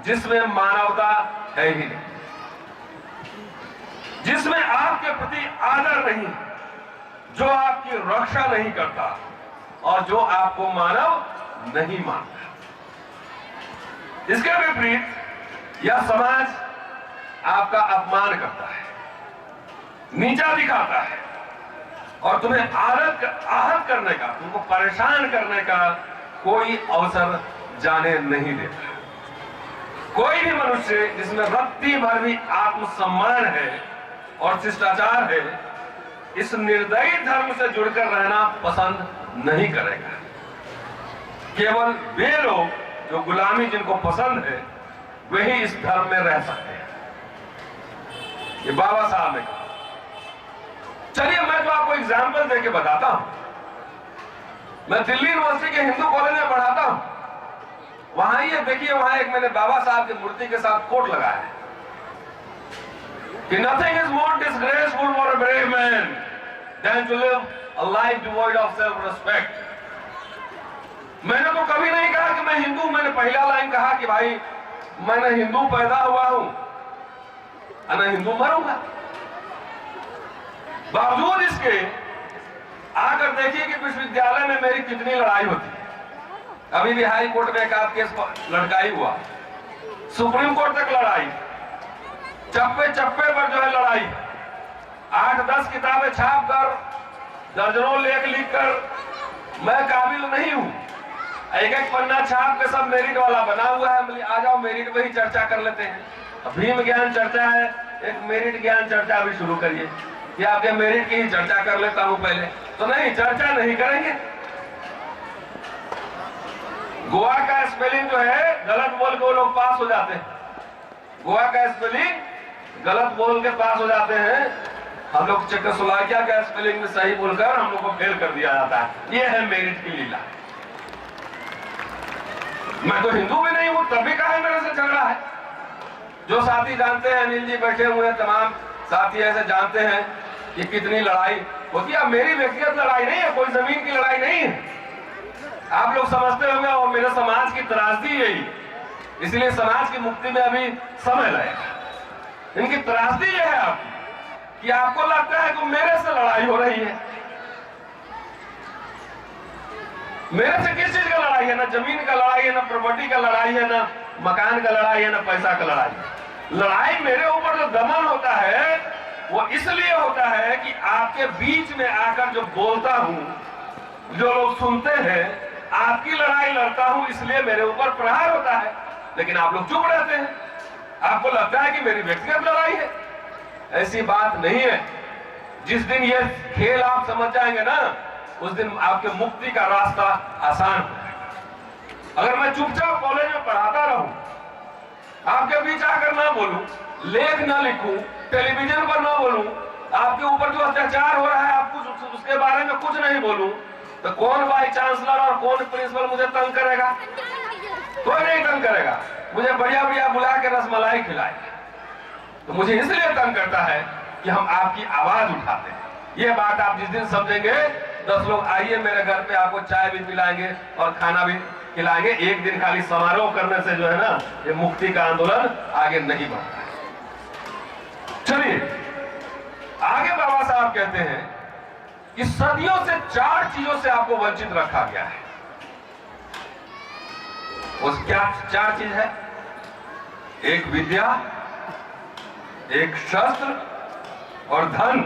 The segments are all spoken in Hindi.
जिसमें मानवता है ही नहीं, जिसमें आपके प्रति आदर नहीं, जो आपकी रक्षा नहीं करता और जो आपको मानव नहीं मानता। इसके विपरीत यह समाज आपका अपमान करता है, नीचा दिखाता है और तुम्हें आहत करने का, तुमको परेशान करने का कोई अवसर जाने नहीं देता। कोई भी मनुष्य जिसमें रत्ती भर भी आत्मसम्मान है और शिष्टाचार है, इस निर्दयी धर्म से जुड़कर रहना पसंद नहीं करेगा। केवल वे लोग जो गुलामी जिनको पसंद है, वही इस धर्म में रह सकते हैं। ये बाबा साहब ने कहा। चलिए मैं तो आपको एग्जाम्पल देके बताता हूं। मैं दिल्ली यूनिवर्सिटी के हिंदू कॉलेज में पढ़ाता हूं। वहां ये देखिए, वहां एक मैंने बाबा साहब की मूर्ति के साथ कोट लगाया है कि nothing is more disgraceful for a brave man than to live a life devoid of self-respect. मैंने तो कभी नहीं कहा कि मैं हिंदू, मैंने पहला लाइन कहा कि भाई मैं न हिंदू पैदा हुआ हूं और न हिंदू मरूंगा। बावजूद इसके आकर देखिए कि विश्वविद्यालय में मेरी कितनी लड़ाई होती है। अभी भी हाई कोर्ट में एक आप केस लड़काई हुआ, सुप्रीम कोर्ट तक लड़ाई, चप्पे चप्पे पर जो है लड़ाई, 8-10 किताबें छाप कर, दर्जनों लेख लिखकर मैं काबिल नहीं हूं। एक पन्ना छाप के सब मेरिट वाला बना हुआ है। आ जाओ मेरिट पे ही चर्चा कर लेते हैं। भीम ज्ञान चर्चा है, एक मेरिट ज्ञान चर्चा भी शुरू करिए कि आपके मेरिट की ही चर्चा कर लेता हूं पहले। तो नहीं, चर्चा नहीं करेंगे। गोवा का स्पेलिंग जो है गलत बोल के वो लोग पास हो जाते हैं। गोवा का स्पेलिंग गलत बोल के पास हो जाते हैं। हम लोग चेकोस्लोवाकिया का स्पेलिंग में सही बोलकर हम लोग को फेल कर दिया जाता है। ये है मेरिट की लीला। मैं तो हिंदू भी नहीं हूं, तभी कहा मेरे से झगड़ा है। जो साथी जानते हैं, अनिल जी बैठे हुए हैं, तमाम साथी ऐसे जानते हैं कि कितनी लड़ाई होती है। मेरी व्यक्तिगत लड़ाई नहीं है, कोई जमीन की लड़ाई नहीं है। आप लोग समझते होंगे और मेरे समाज की त्रासदी यही, इसलिए समाज की मुक्ति में अभी समय लगेगा। इनकी त्रासदी यह है आपकी कि आपको लगता है कि मेरे से लड़ाई हो रही है। मेरे से किस चीज का लड़ाई है? ना जमीन का लड़ाई है, ना प्रॉपर्टी का लड़ाई है, ना मकान का लड़ाई है, ना पैसा का लड़ाई है। लड़ाई मेरे ऊपर जो दमन होता है वो इसलिए होता है कि आपके बीच में आकर जो बोलता हूं, जो लोग सुनते हैं, आपकी लड़ाई लड़ता हूं, इसलिए मेरे ऊपर प्रहार होता है। लेकिन आप लोग चुप रहते हैं। आपको लगता है कि मेरी व्यक्तिगत लड़ाई है। ऐसी बात नहीं है। जिस दिन ये खेल आप समझ जाएंगे ना, उस दिन आपके मुक्ति का रास्ता आसान हो। अगर मैं चुपचाप कॉलेज में पढ़ाता रहूं, आपके बीच आकर ना बोलूं, लेख ना लिखूं, टेलीविजन पर ना बोलूं, आपके ऊपर जो अत्याचार हो रहा है आप कुछ उसके बारे में कुछ नहीं बोलूं, तो कौन वाइस चांसलर और कौन प्रिंसिपल मुझे तंग करेगा? कोई नहीं तंग करेगा। मुझे बढ़िया बढ़िया बुला के रसमलाई खिलाएगा। तो मुझे इसलिए तंग करता है कि हम आपकी आवाज उठाते हैं। ये बात आप जिस दिन समझेंगे, 10 लोग आइए मेरे घर पे, आपको चाय भी पिलाएंगे और खाना भी खिलाएंगे। एक दिन खाली समारोह करने से जो है ना, ये मुक्ति का आंदोलन आगे नहीं बढ़ता है। चलिए आगे बाबा साहब कहते हैं कि सदियों से 4 चीजों से आपको वंचित रखा गया है। उस क्या 4 चीज है? एक विद्या, एक शस्त्र और धन।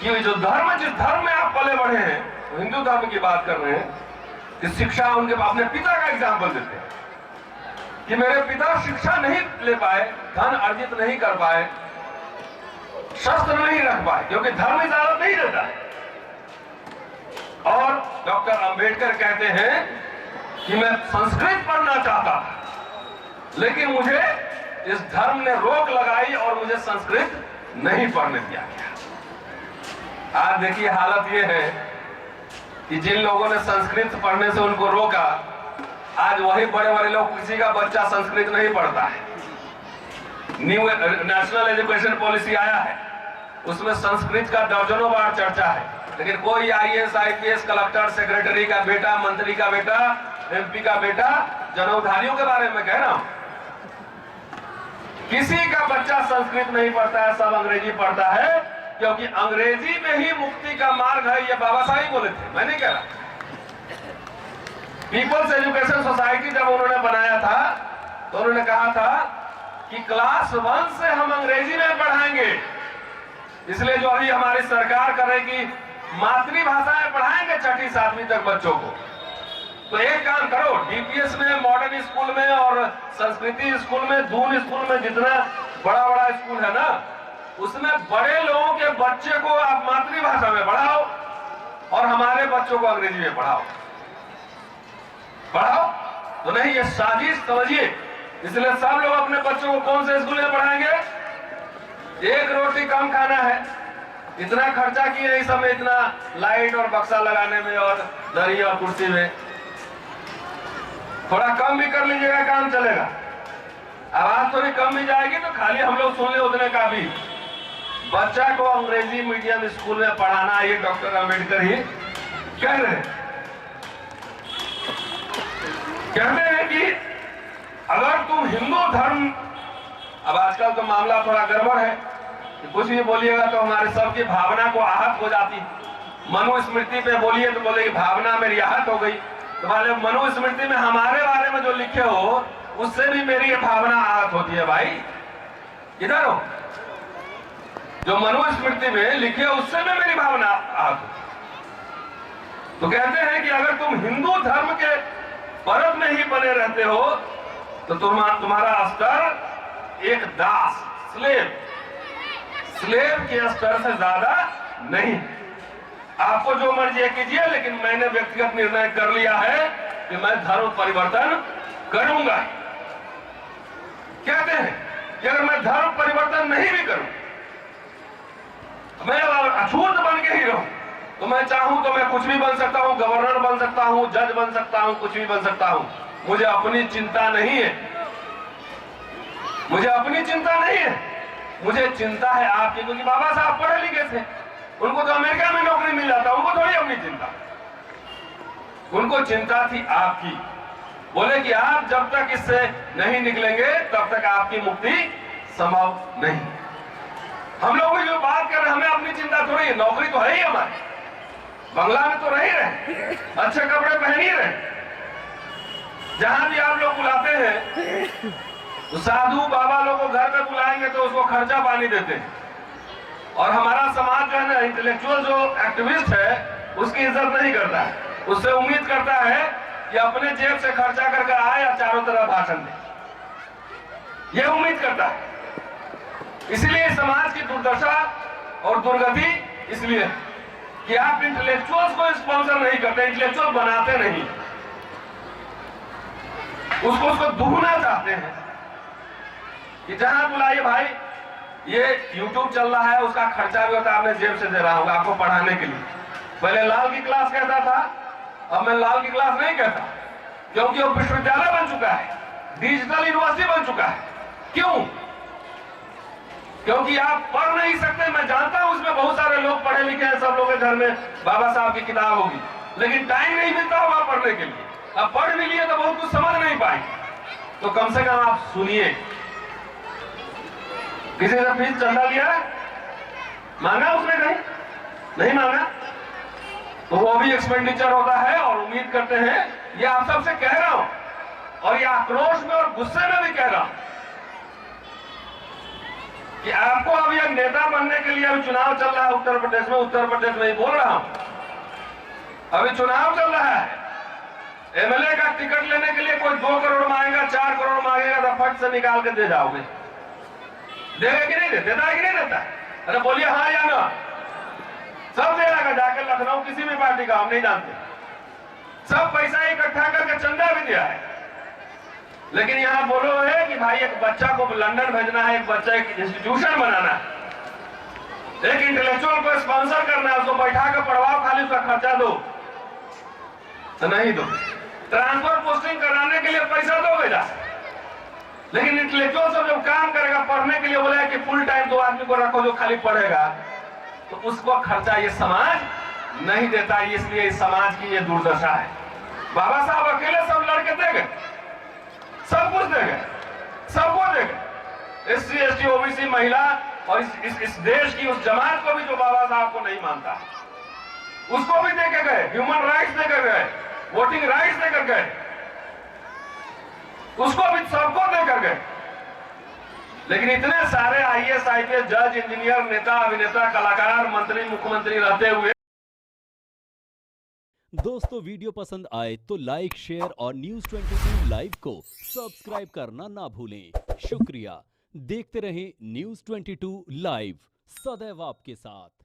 कि जो धर्म, जिस धर्म में आप पले बढ़े हैं, तो हिंदू धर्म की बात कर रहे हैं, कि शिक्षा उनके अपने पिता का एग्जाम्पल देते हैं कि मेरे पिता शिक्षा नहीं ले पाए, धन अर्जित नहीं कर पाए, शस्त्र नहीं रख पाए, क्योंकि धर्म इजाजत नहीं देता है। और डॉक्टर अंबेडकर कहते हैं कि मैं संस्कृत पढ़ना चाहता था, लेकिन मुझे इस धर्म ने रोक लगाई और मुझे संस्कृत नहीं पढ़ने दिया गया। आज देखिए हालत ये है कि जिन लोगों ने संस्कृत पढ़ने से उनको रोका, आज वही बड़े बड़े लोग, किसी का बच्चा संस्कृत नहीं पढ़ता है। न्यू नेशनल एजुकेशन पॉलिसी आया है, उसमें संस्कृत का दर्जनों बार चर्चा है, लेकिन कोई IAS, IPS, कलेक्टर, सेक्रेटरी का बेटा, मंत्री का बेटा, MP का बेटा, जनेऊधारियों के बारे में कह रहा हूं, किसी का बच्चा संस्कृत नहीं पढ़ता है, सब अंग्रेजी पढ़ता है, क्योंकि अंग्रेजी में ही मुक्ति का मार्ग है। ये बाबा साहब बोले थे, मैं नहीं कह रहा। पीपल्स एजुकेशन सोसाइटी जब उन्होंने बनाया था तो उन्होंने कहा था कि क्लास 1 से हम अंग्रेजी में पढ़ाएंगे। इसलिए जो अभी हमारी सरकार कर रही कि मातृभाषा में पढ़ाएंगे 6ठी 7वीं तक बच्चों को, तो एक काम करो, डीपीएस में, मॉडर्न स्कूल में और संस्कृति स्कूल में, दून स्कूल में, जितना बड़ा बड़ा स्कूल है ना, उसमें बड़े लोगों के बच्चे को आप मातृभाषा में पढ़ाओ और हमारे बच्चों को अंग्रेजी में पढ़ाओ। तो नहीं, ये साजिश समझिए। इसलिए सब लोग अपने बच्चों को कौन से स्कूल में पढ़ाएंगे? एक रोटी कम खाना है, इतना खर्चा किए इस समय, इतना लाइट और बक्सा लगाने में और दरी और कुर्सी में, थोड़ा कम भी कर लीजिएगा, काम चलेगा। आवाज थोड़ी कम भी जाएगी तो खाली हम लोग सुन ले उतने का भी। बच्चा को अंग्रेजी मीडियम स्कूल में पढ़ाना, ये डॉक्टर अंबेडकर ही कह रहे हैं। कहते हैं कि अगर तुम हिंदू धर्म, अब आजकल तो मामला थोड़ा गड़बड़ है, कुछ भी बोलिएगा तो हमारे सबकी भावना को आहत हो जाती। मनुस्मृति पे बोलिए तो बोले भावना मेरी आहत हो गई, तो बोले मनुस्मृति में हमारे बारे में जो लिखे हो उससे भी मेरी ये भावना आहत होती है। भाई इधर हो, जो मनुस्मृति में लिखे उससे भी मेरी भावना आहत होती। तो कहते हैं कि अगर तुम हिंदू धर्म के परत में ही बने रहते हो तो तुम्हारा स्तर एक दास, स्लेव के स्तर से ज्यादा नहीं। आपको जो मर्जी कीजिए, लेकिन मैंने व्यक्तिगत निर्णय कर लिया है कि मैं धर्म परिवर्तन करूंगा। कहते हैं कि अगर मैं धर्म परिवर्तन नहीं भी करूं, मैं अछूत बन के ही रहूं, तो मैं चाहूं तो मैं कुछ भी बन सकता हूं, गवर्नर बन सकता हूं, जज बन सकता हूं, कुछ भी बन सकता हूं। मुझे अपनी चिंता नहीं है, मुझे अपनी चिंता नहीं है, मुझे चिंता है आपकी। क्योंकि बाबा साहब पढ़े लिखे थे, उनको तो अमेरिका में नौकरी मिल जाता, उनको थोड़ी अपनी चिंता, उनको चिंता थी आपकी। बोले कि आप जब तक इससे नहीं निकलेंगे तब तक आपकी मुक्ति संभव नहीं। हम लोग भी जो बात कर रहे हैं, हमें अपनी चिंता थोड़ी है, नौकरी तो है ही हमारी, बंगला में तो रह ही रहे, अच्छे कपड़े पहन ही रहे, जहां भी आप लोग बुलाते हैं तो साधु बाबा लोग को घर पे बुलाएंगे तो उसको खर्चा पानी देते हैं। और हमारा समाज जो है ना, इंटेलेक्चुअल जो एक्टिविस्ट है उसकी इज्जत नहीं करता है, उससे उम्मीद करता है कि अपने जेब से खर्चा करके आए और चारों तरफ भाषण दे, यह उम्मीद करता है। इसलिए समाज की दुर्दशा और दुर्गति इसलिए कि आप इंटेलेक्चुअल्स को स्पॉन्सर नहीं करते, इंटेलेक्चुअल बनाते नहीं, उसको दुहना चाहते हैं कि जहां बुलाइए भाई, ये YouTube चल रहा है, उसका खर्चा भी होता है, आपने जेब से दे रहा हूँ आपको पढ़ाने के लिए। पहले लाल की क्लास कहता था, अब मैं लाल की क्लास नहीं कहता, क्योंकि वो विश्वविद्यालय बन चुका है, डिजिटल यूनिवर्सिटी बन चुका है। क्यों? क्योंकि आप पढ़ नहीं सकते। मैं जानता हूं उसमें बहुत सारे लोग पढ़े लिखे हैं, सब लोगों के घर में बाबा साहब की किताब होगी, लेकिन टाइम नहीं मिलता होगा पढ़ने के लिए। अब पढ़ भी लिए तो बहुत कुछ समझ नहीं पाएंगे, तो कम से कम आप सुनिए। किसी ने फीस चंदा लिया, मांगा उसने? कहीं नहीं मांगा, तो वो भी एक्सपेंडिचर होता है। और उम्मीद करते हैं, ये आप सबसे कह रहा हूं, और ये आक्रोश में और गुस्से में भी कह रहा हूं कि आपको अभी एक नेता बनने के लिए अभी चुनाव चल रहा है उत्तर प्रदेश में ही बोल रहा हूं, अभी चुनाव चल रहा है। एमएलए का टिकट लेने के लिए कोई 2 करोड़ मांगेगा, 4 करोड़ मांगेगा, तो फट से निकाल के दे जाओगे। देगा कि नहीं देता है कि नहीं देता? अरे बोलिए हाँ या ना? सब दे रहा, जाकर लखनऊ किसी भी पार्टी का, हम नहीं जानते, सब पैसा इकट्ठा करके चंदा भी दिया है। लेकिन यहाँ बोलो है कि भाई एक बच्चा को लंदन भेजना है, एक बच्चा एक इंस्टीट्यूशन बनाना है, एक इंटेलेक्चुअल को स्पॉन्सर करना है, उसको बैठा कर पढ़वाओ, खाली उसका खर्चा दो, तो नहीं दो। ट्रांसफर पोस्टिंग कराने के लिए पैसा दोगे जा, लेकिन इंटेलेक्चुअल सब जब काम करेगा पढ़ने के लिए, बोले कि फुल टाइम 2 आदमी को रखो जो खाली पढ़ेगा, तो उसको खर्चा ये समाज नहीं देता। इसलिए इस समाज की ये दुर्दशा है। बाबा साहब अकेले सब लड़के दे गए, सब कुछ दे गए, सबको दे गए, SC ST OBC महिला और इस देश की उस जमात को भी जो बाबा साहब को नहीं मानता, उसको भी देकर गए, ह्यूमन राइट्स देकर गए, वोटिंग राइट्स देकर गए, उसको भी सबको देकर गए। लेकिन इतने सारे IAS IPS जज इंजीनियर नेता अभिनेता कलाकार मंत्री मुख्यमंत्री रहते हुए। दोस्तों वीडियो पसंद आए तो लाइक शेयर और News 22 लाइव को सब्सक्राइब करना ना भूलें। शुक्रिया। देखते रहें News 22 लाइव, सदैव आपके साथ।